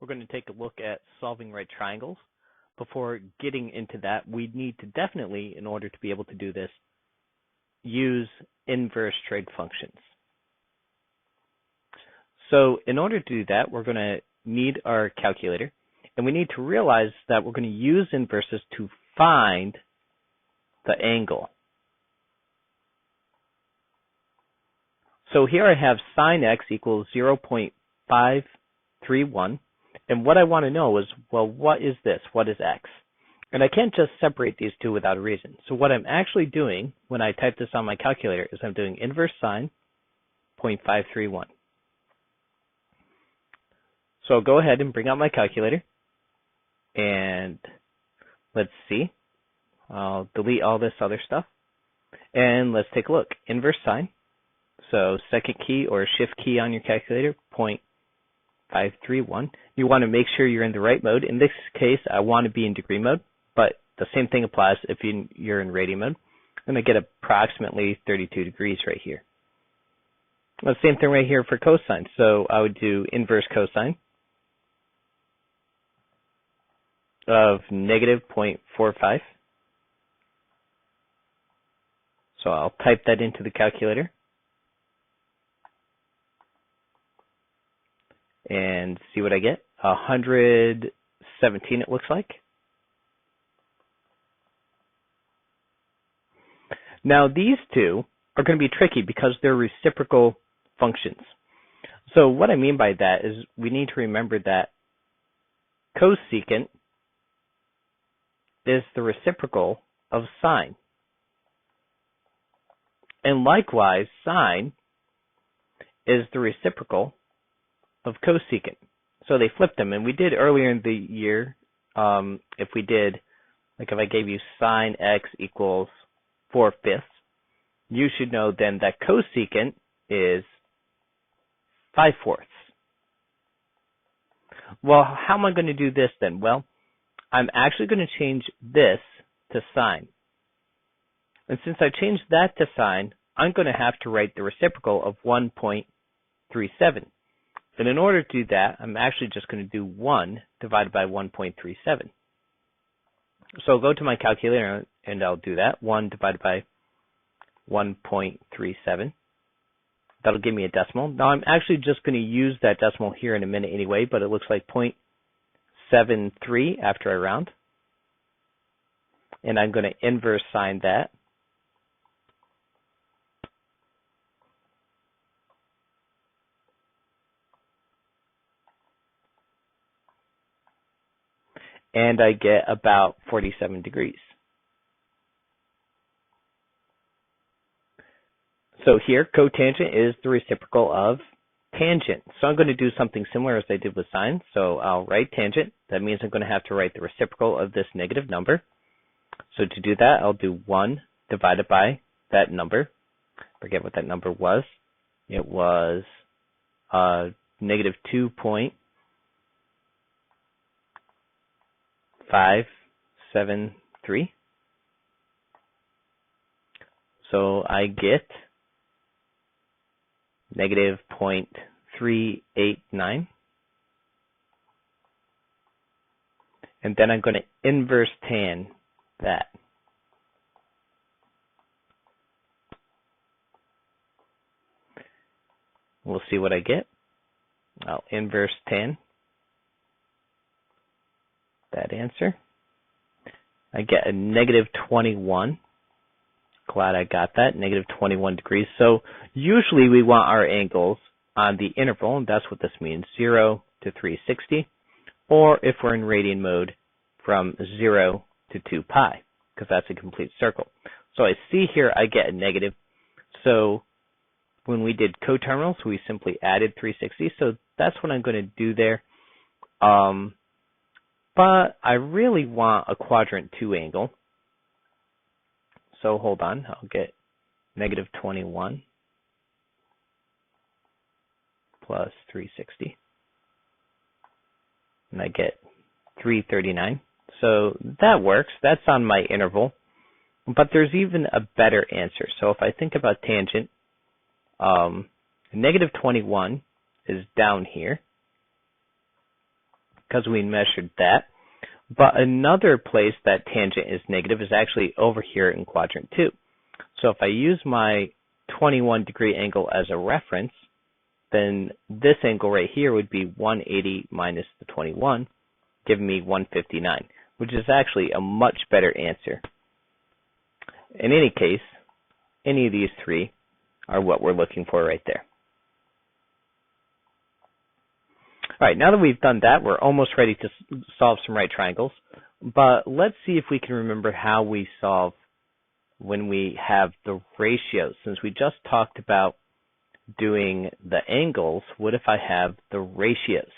we're going to take a look at solving right triangles. Before getting into that, we need to definitely, in order to be able to do this, use inverse trig functions. So in order to do that, we're going to need our calculator, and we need to realize that we're going to use inverses to find the angle. So here I have sine x equals 0.531, and what I want to know is, well, what is this? What is x? And I can't just separate these two without a reason. So what I'm actually doing when I type this on my calculator is I'm doing inverse sine 0.531. So I'll go ahead and bring out my calculator, and let's see. I'll delete all this other stuff, and let's take a look. Inverse sine. So second key or shift key on your calculator, 0.531. You want to make sure you're in the right mode. In this case, I want to be in degree mode, but the same thing applies if you're in radian mode. I'm going to get approximately 32 degrees right here. The same thing right here for cosine. So I would do inverse cosine of negative 0.45. So I'll type that into the calculator and see what I get. 117 it looks like. Now these two are going to be tricky because they're reciprocal functions. So what I mean by that is we need to remember that cosecant is the reciprocal of sine. And likewise, sine is the reciprocal of cosecant. So they flip them, and we did earlier in the year, if we did, like if I gave you sine x equals 4/5, you should know then that cosecant is 5/4. Well, how am I going to do this then? Well, I'm actually going to change this to sine. And since I changed that to sine, I'm going to have to write the reciprocal of 1.37. And in order to do that, I'm actually just going to do 1 divided by 1.37. So I'll go to my calculator and I'll do that. 1 divided by 1.37. That'll give me a decimal. Now I'm actually just going to use that decimal here in a minute anyway, but it looks like 0.73 after I round. And I'm going to inverse sine that. And I get about 47 degrees. So here, cotangent is the reciprocal of tangent. So I'm going to do something similar as I did with sine. So I'll write tangent. That means I'm going to have to write the reciprocal of this negative number. So to do that, I'll do 1 divided by that number. Forget what that number was. It was negative 2.573. So I get negative 0.389. And then I'm going to inverse tan that. We'll see what I get. I'll inverse tan that answer. I get a negative 21. Glad I got that, negative 21 degrees. So usually we want our angles on the interval, and that's what this means, 0 to 360, or if we're in radian mode, from 0 to 2 pi, because that's a complete circle. So I see here I get a negative. So when we did coterminals, we simply added 360. So that's what I'm going to do there. But I really want a quadrant 2 angle. So hold on, I'll get negative 21 plus 360. And I get 339. So that works. That's on my interval. But there's even a better answer. So if I think about tangent, negative 21 is down here. because we measured that. But another place that tangent is negative is actually over here in quadrant 2. So if I use my 21-degree angle as a reference, then this angle right here would be 180 minus the 21, giving me 159, which is actually a much better answer. In any case, any of these three are what we're looking for right there. All right, now that we've done that, we're almost ready to solve some right triangles. But let's see if we can remember how we solve when we have the ratios. Since we just talked about doing the angles, what if I have the ratios?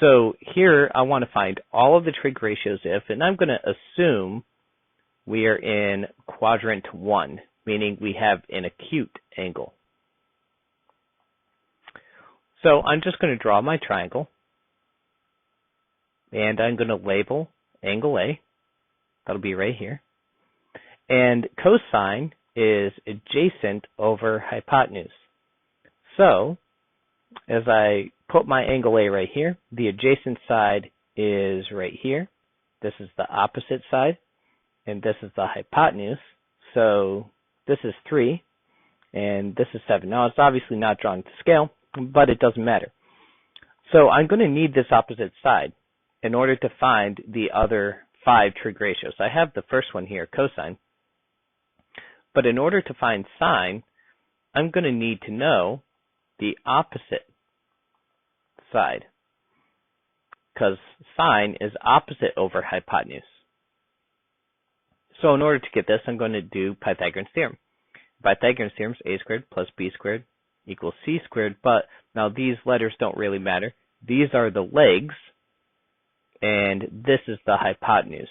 So here I want to find all of the trig ratios if, and I'm going to assume we are in quadrant 1, meaning we have an acute angle. So I'm just going to draw my triangle, and I'm going to label angle A. That'll be right here. And cosine is adjacent over hypotenuse. So as I put my angle A right here, the adjacent side is right here. This is the opposite side, and this is the hypotenuse. So this is 3, and this is 7. Now, it's obviously not drawn to scale, but it doesn't matter. So I'm going to need this opposite side in order to find the other 5 trig ratios. I have the first one here, cosine. But in order to find sine, I'm going to need to know the opposite side, because sine is opposite over hypotenuse. So in order to get this, I'm going to do Pythagorean's theorem. Pythagorean's theorem is a squared plus b squared equals c squared, but now these letters don't really matter. These are the legs, and this is the hypotenuse.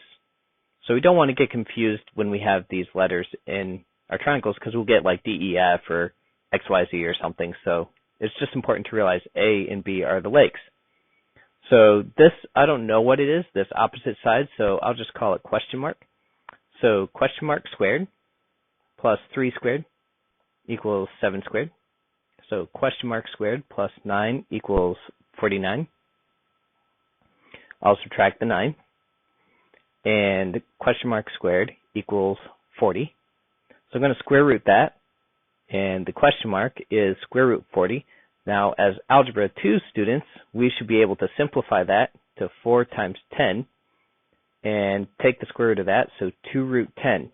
So we don't want to get confused when we have these letters in our triangles, because we'll get like DEF or XYZ or something. So it's just important to realize A and B are the legs. So this, I don't know what it is, this opposite side, so I'll just call it question mark. So question mark squared plus 3 squared equals 7 squared. So question mark squared plus 9 equals 49. I'll subtract the 9. And question mark squared equals 40. So I'm going to square root that, and the question mark is square root 40. Now, as Algebra 2 students, we should be able to simplify that to 4 times 10 and take the square root of that, so 2 root 10.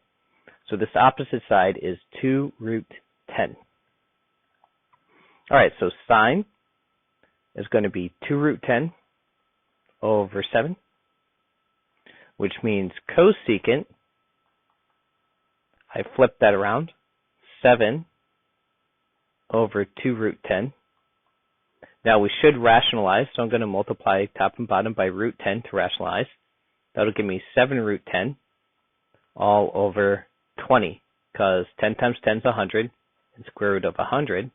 So this opposite side is 2 root 10. All right, so sine is going to be 2 root 10 over 7, which means cosecant, I flip that around, 7 over 2 root 10. Now we should rationalize, so I'm going to multiply top and bottom by root 10 to rationalize. That'll give me 7 root 10 all over 20, because 10 times 10 is 100, and square root of 100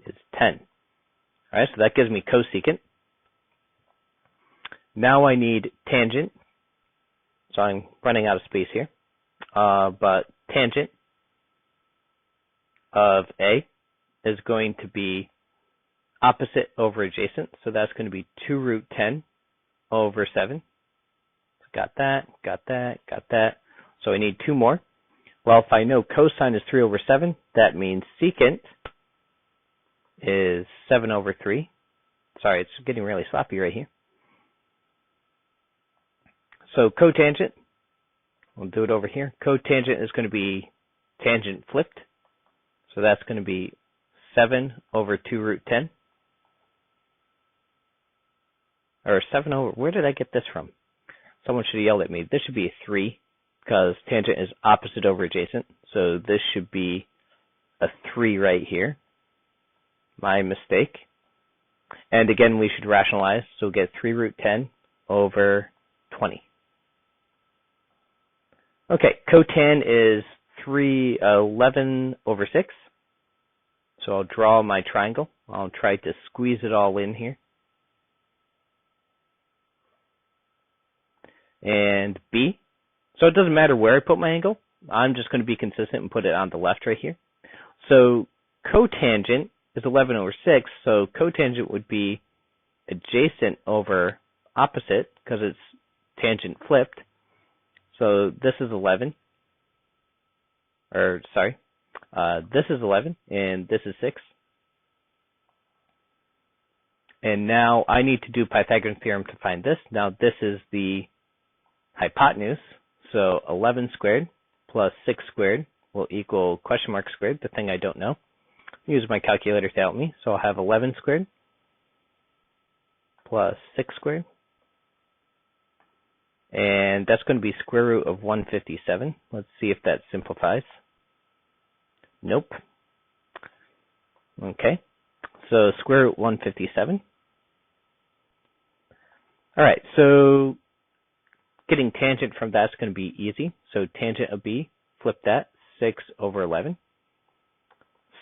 is 10. All right, so that gives me cosecant. Now I need tangent. So I'm running out of space here. But tangent of A is going to be opposite over adjacent. So that's going to be 2 root 10 over 7. Got that, got that, got that. So I need 2 more. Well, if I know cosine is 3 over 7, that means secant is 7 over 3. Sorry, it's getting really sloppy right here. So cotangent, we'll do it over here. Cotangent is going to be tangent flipped. So that's going to be 7 over 2 root 10. Or 7 over, where did I get this from? Someone should have yelled at me. This should be a 3, because tangent is opposite over adjacent. So this should be a 3 right here. My mistake. And again, we should rationalize. So we'll get 3 root 10 over 20. Okay, cotan is 11 over 6. So I'll draw my triangle. I'll try to squeeze it all in here. And B. So it doesn't matter where I put my angle. I'm just going to be consistent and put it on the left right here. So cotangent is 11 over 6. So cotangent would be adjacent over opposite because it's tangent flipped. So this is 11, or sorry, this is 11 and this is 6. And now I need to do Pythagorean theorem to find this. Now this is the hypotenuse, so 11 squared plus 6 squared will equal question mark squared, the thing I don't know. Use my calculator to help me, so I'll have 11 squared plus 6 squared, and that's going to be square root of 157. Let's see if that simplifies. Nope. Okay, so square root 157. All right, so getting tangent from that's going to be easy. So tangent of B, flip that, 6 over 11.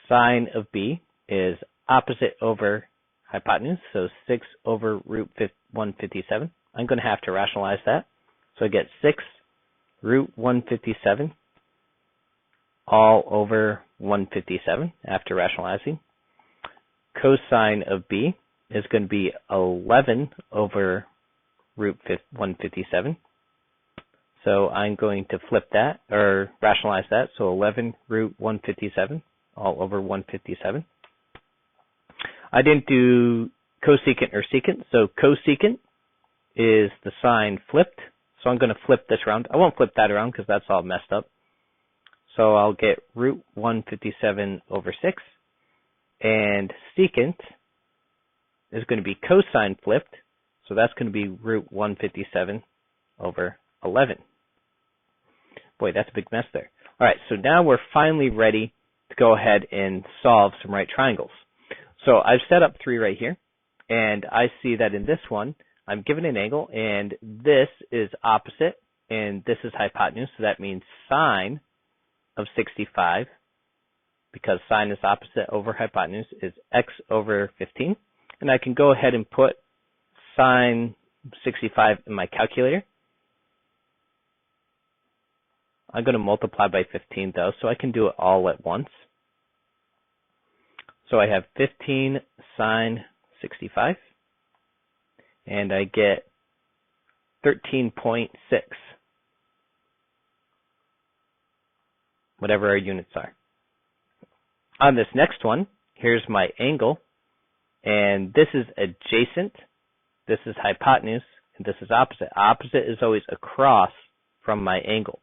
Sine of B is opposite over hypotenuse, so 6 over root 157. I'm going to have to rationalize that. So I get 6 root 157 all over 157 after rationalizing. Cosine of B is going to be 11 over root 157. So I'm going to flip that, or rationalize that. So 11 root 157 all over 157. I didn't do cosecant or secant. So cosecant is the sign flipped. So I'm going to flip this around. I won't flip that around because that's all messed up. So I'll get root 157 over 6. And secant is going to be cosine flipped. So that's going to be root 157 over 11. Boy, that's a big mess there. All right, so now we're finally ready to go ahead and solve some right triangles. So I've set up 3 right here, and I see that in this one, I'm given an angle, and this is opposite, and this is hypotenuse, so that means sine of 65, because sine is opposite over hypotenuse, is x over 15. And I can go ahead and put sine 65 in my calculator. I'm going to multiply by 15 though, so I can do it all at once. So I have 15 sine 65, and I get 13.6, whatever our units are. On this next one, here's my angle, and this is adjacent, this is hypotenuse, and this is opposite. Opposite is always across from my angle.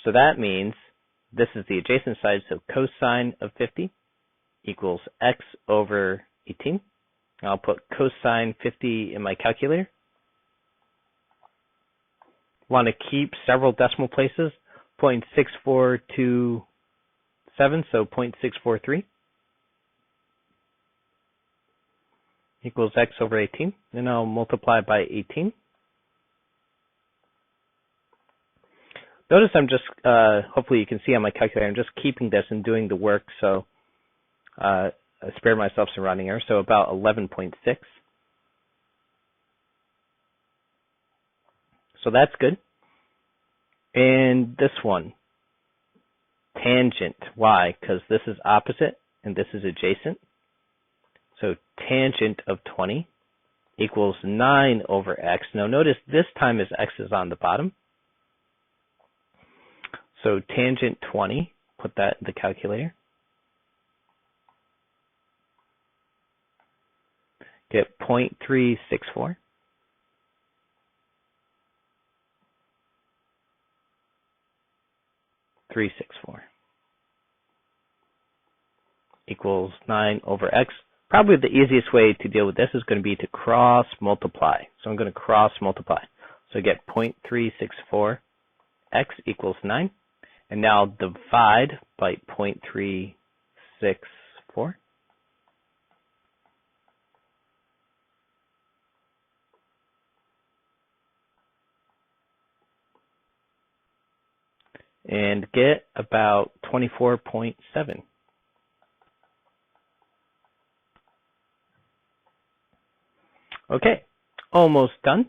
So that means this is the adjacent side, so cosine of 50 equals x over 18. I'll put cosine 50 in my calculator. Want to keep several decimal places, 0.6427, so 0.643 equals x over 18. And I'll multiply by 18. Notice I'm just, hopefully you can see on my calculator, I'm just keeping this and doing the work, so I spared myself some rounding error, so about 11.6. So that's good. And this one, tangent, why? Because this is opposite and this is adjacent. So tangent of 20 equals 9 over x. Now notice this time x is on the bottom. So tangent 20, put that in the calculator. Get 0.364. Equals 9 over x. Probably the easiest way to deal with this is going to be to cross multiply. So I'm going to cross multiply. So I get 0.364 x equals 9. And now divide by 0.364. And get about 24.7. Okay, almost done.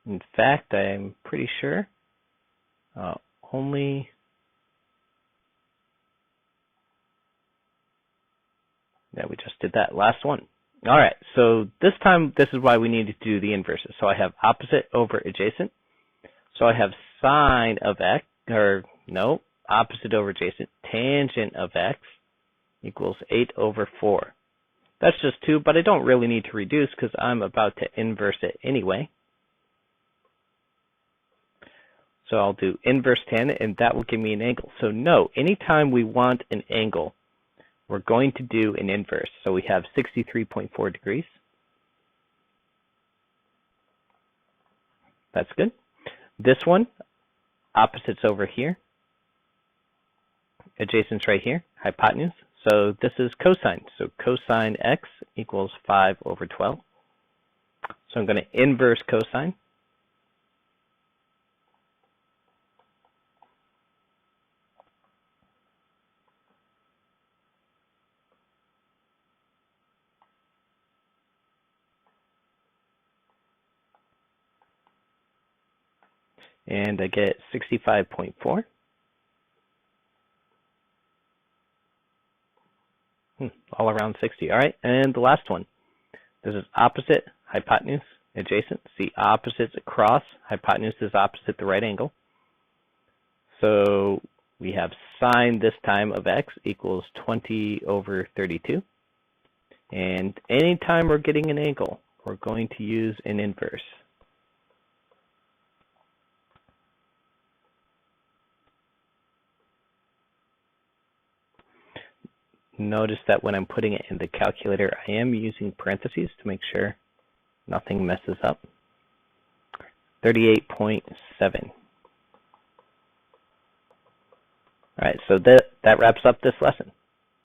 In fact, I'm pretty sure only we just did that last one. All right, so this time, this is why we needed to do the inverses. So I have opposite over adjacent. So I have sine of x, or no, opposite over adjacent, tangent of x equals 8 over 4. That's just 2, but I don't really need to reduce because I'm about to inverse it anyway. So I'll do inverse tan, and that will give me an angle. So no, anytime we want an angle, we're going to do an inverse. So we have 63.4 degrees. That's good. This one, opposites over here. Adjacent's right here, hypotenuse. So this is cosine. So cosine x equals 5 over 12. So I'm going to inverse cosine. And I get 65.4. All around 60. All right, and the last one. This is opposite, hypotenuse, adjacent. See, opposites across. Hypotenuse is opposite the right angle. So we have sine this time of x equals 20 over 32. And anytime we're getting an angle, we're going to use an inverse. Notice that when I'm putting it in the calculator, I am using parentheses to make sure nothing messes up. 38.7. All right, so that wraps up this lesson.